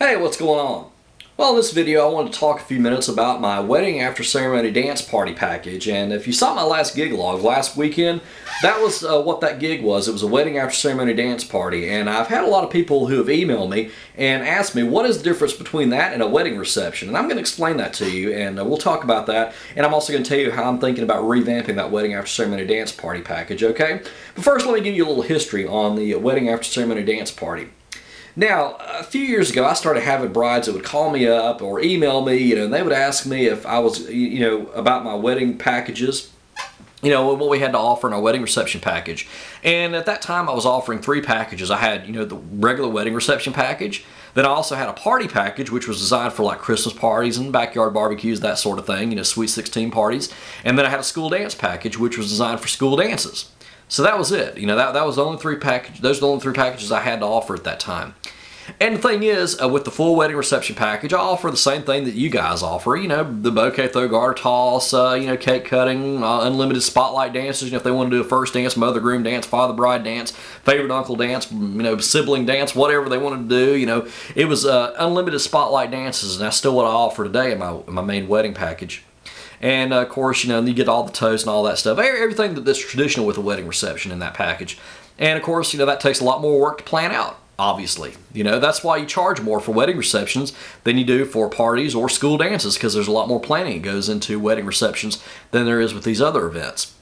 Hey, what's going on? Well, in this video I want to talk a few minutes about my wedding after ceremony dance party package. And if you saw my last gig log last weekend, that was what that gig was. It was a wedding after ceremony dance party, and I've had a lot of people who have emailed me and asked me what is the difference between that and a wedding reception, and I'm going to explain that to you, and we'll talk about that. And I'm also going to tell you how I'm thinking about revamping that wedding after ceremony dance party package, okay? But first, let me give you a little history on the wedding after ceremony dance party. Now, a few years ago, I started having brides that would call me up or email me, and they would ask me if I was, about my wedding packages, what we had to offer in our wedding reception package. And at that time, I was offering 3 packages. I had, the regular wedding reception package. Then I also had a party package, which was designed for like Christmas parties and backyard barbecues, that sort of thing, Sweet 16 parties. And then I had a school dance package, which was designed for school dances. So that was it. That was the only 3 packages. Those are the only 3 packages I had to offer at that time. And the thing is, with the full wedding reception package, I offer the same thing that you guys offer. The bouquet throw, garter toss, cake cutting, unlimited spotlight dances. If they want to do a first dance, mother groom dance, father bride dance, favorite uncle dance, sibling dance, whatever they wanted to do. It was unlimited spotlight dances, and that's still what I offer today in my main wedding package. And of course, you get all the toast and all that stuff. Everything that's traditional with a wedding reception in that package. And of course, that takes a lot more work to plan out, obviously. That's why you charge more for wedding receptions than you do for parties or school dances, because there's a lot more planning that goes into wedding receptions than there is with these other events.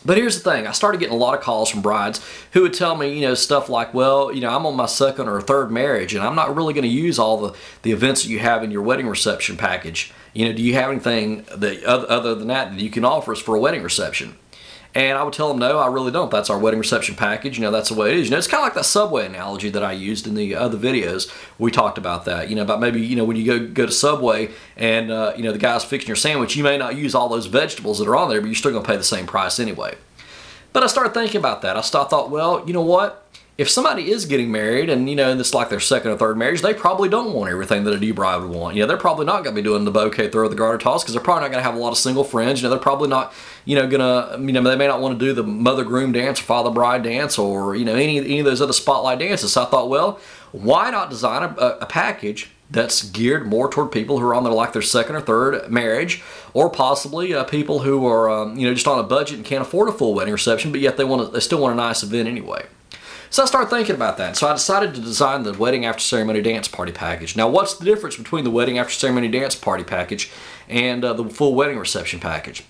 But here's the thing, I started getting a lot of calls from brides who would tell me, stuff like, well, I'm on my 2nd or 3rd marriage, and I'm not really going to use all the events that you have in your wedding reception package. Do you have anything that other than that you can offer us for a wedding reception? And I would tell them, no, I really don't. That's our wedding reception package. That's the way it is. It's kind of like that Subway analogy that I used in the other videos. We talked about that. About maybe, when you go to Subway and, the guy's fixing your sandwich, you may not use all those vegetables that are on there, but you're still going to pay the same price anyway. But I started thinking about that. I thought, well, you know what? If somebody is getting married and, and it's like their 2nd or 3rd marriage, they probably don't want everything that a new bride would want. They're probably not going to be doing the bouquet throw or the garter toss, because they're probably not going to have a lot of single friends. They're probably not, going to, they may not want to do the mother groom dance or father bride dance or, any of those other spotlight dances. So I thought, well, why not design a package that's geared more toward people who are on their 2nd or 3rd marriage, or possibly people who are, just on a budget and can't afford a full wedding reception, but yet they still want a nice event anyway. So I started thinking about that. So I decided to design the wedding after ceremony dance party package. Now, what's the difference between the wedding after ceremony dance party package and the full wedding reception package?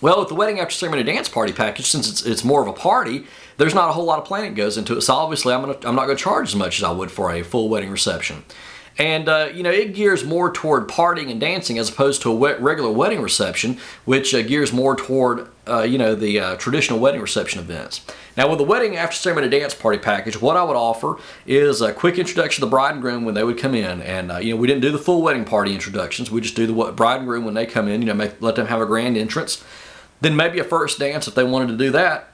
Well, with the wedding after ceremony dance party package, since it's more of a party, there's not a whole lot of planning that goes into it. So obviously, I'm not going to charge as much as I would for a full wedding reception. And, it gears more toward partying and dancing as opposed to a regular wedding reception, which gears more toward, the traditional wedding reception events. Now, with the wedding after ceremony dance party package, what I would offer is a quick introduction to the bride and groom when they would come in. And, we didn't do the full wedding party introductions. We just do the bride and groom when they come in, let them have a grand entrance. Then maybe a first dance if they wanted to do that.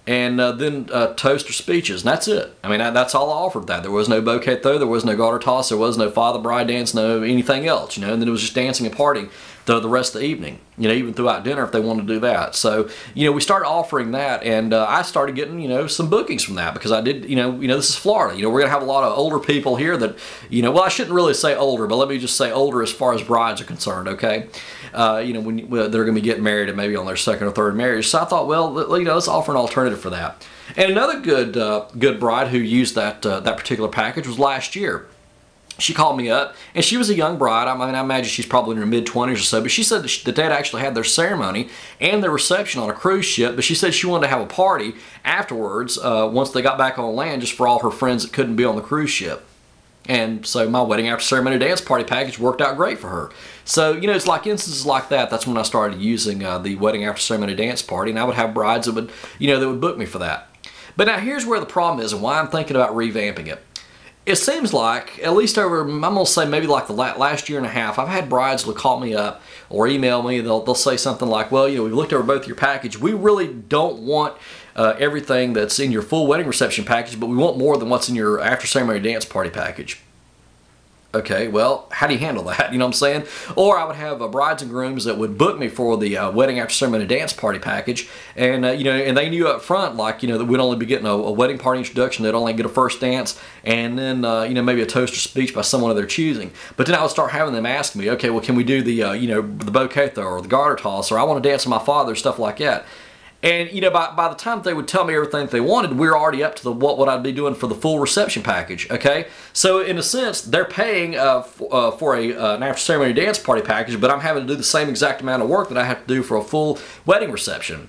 And then toast or speeches, and that's it. That's all I offered that. There was no bouquet throw, there was no garter toss, there was no father bride dance, no anything else, and then it was just dancing and partying the rest of the evening, even throughout dinner if they wanted to do that. So, we started offering that, and I started getting, some bookings from that, because I did, this is Florida. We're going to have a lot of older people here that, well, I shouldn't really say older, but let me just say older as far as brides are concerned, okay? They're going to be getting married and maybe on their 2nd or 3rd marriage. So I thought, well, let's offer an alternative for that. And another good bride who used that particular package was last year. She called me up, and she was a young bride. I imagine she's probably in her mid-20s or so, but she said that they'd actually had their ceremony and their reception on a cruise ship, but she said she wanted to have a party afterwards once they got back on land, just for all her friends that couldn't be on the cruise ship. And so my wedding after ceremony dance party package worked out great for her. So, it's like instances like that. That's when I started using the wedding after ceremony dance party, and I would have brides that would, that would book me for that. But now here's where the problem is and why I'm thinking about revamping it. It seems like, at least over, I'm going to say maybe like the last year and a half, I've had brides will call me up or email me. They'll say something like, well, we've looked over both your package. We really don't want everything that's in your full wedding reception package, but we want more than what's in your after ceremony dance party package. Okay, well, how do you handle that? You know what I'm saying? Or I would have brides and grooms that would book me for the wedding after ceremony dance party package, and you know, and they knew up front, like, you know, that we'd only be getting a wedding party introduction. They'd only get a first dance, and then you know, maybe a toast or speech by someone of their choosing. But then I would start having them ask me, okay, well, can we do the you know, the bouquet throw or the garter toss, or I want to dance with my father, stuff like that. And you know, by the time they would tell me everything that they wanted, we were already up to the what I'd be doing for the full reception package. Okay, so in a sense, they're paying for an after ceremony dance party package, but I'm having to do the same exact amount of work that I have to do for a full wedding reception.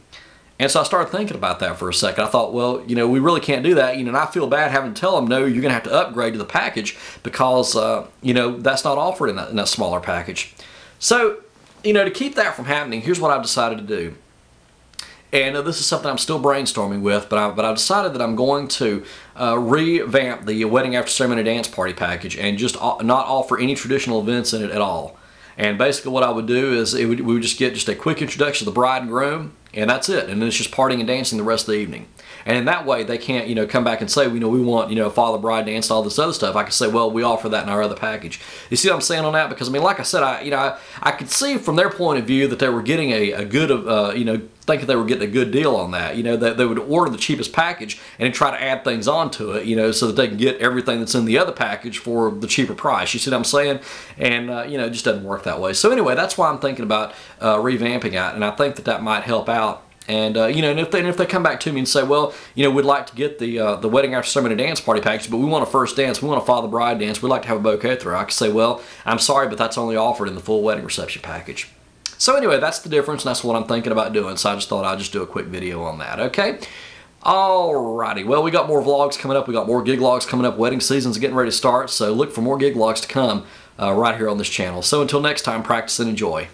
And so I started thinking about that for a second. I thought, well, you know, we really can't do that. You know, and I feel bad having to tell them, no, you're going to have to upgrade to the package because you know, that's not offered in that smaller package. So, you know, to keep that from happening, here's what I've decided to do. And this is something I'm still brainstorming with, but I've decided that I'm going to revamp the wedding after ceremony dance party package and just not offer any traditional events in it at all. And basically what I would do is we would just get just a quick introduction to the bride and groom, and that's it. And then it's just partying and dancing the rest of the evening. And in that way, they can't, you know, come back and say, you know, we want, you know, father, bride dance, all this other stuff. I can say, well, we offer that in our other package. You see what I'm saying on that? Because I mean, like I said, I could see from their point of view that they were getting a good, you know, thinking they were getting a good deal on that. You know, that they would order the cheapest package and then try to add things onto it, you know, so that they can get everything that's in the other package for the cheaper price. You see what I'm saying? And you know, it just doesn't work that way. So anyway, that's why I'm thinking about revamping it, and I think that might help out. And you know, and if they come back to me and say, well, you know, we'd like to get the wedding after ceremony dance party package, but we want a first dance, we want a father bride dance, we'd like to have a bouquet throw, I can say, well, I'm sorry, but that's only offered in the full wedding reception package. So anyway, that's the difference, and that's what I'm thinking about doing. So I just thought I'd just do a quick video on that. Okay. Alrighty, well, we got more vlogs coming up. We got more gig logs coming up. Wedding season's getting ready to start, so look for more gig logs to come right here on this channel. So until next time, practice and enjoy.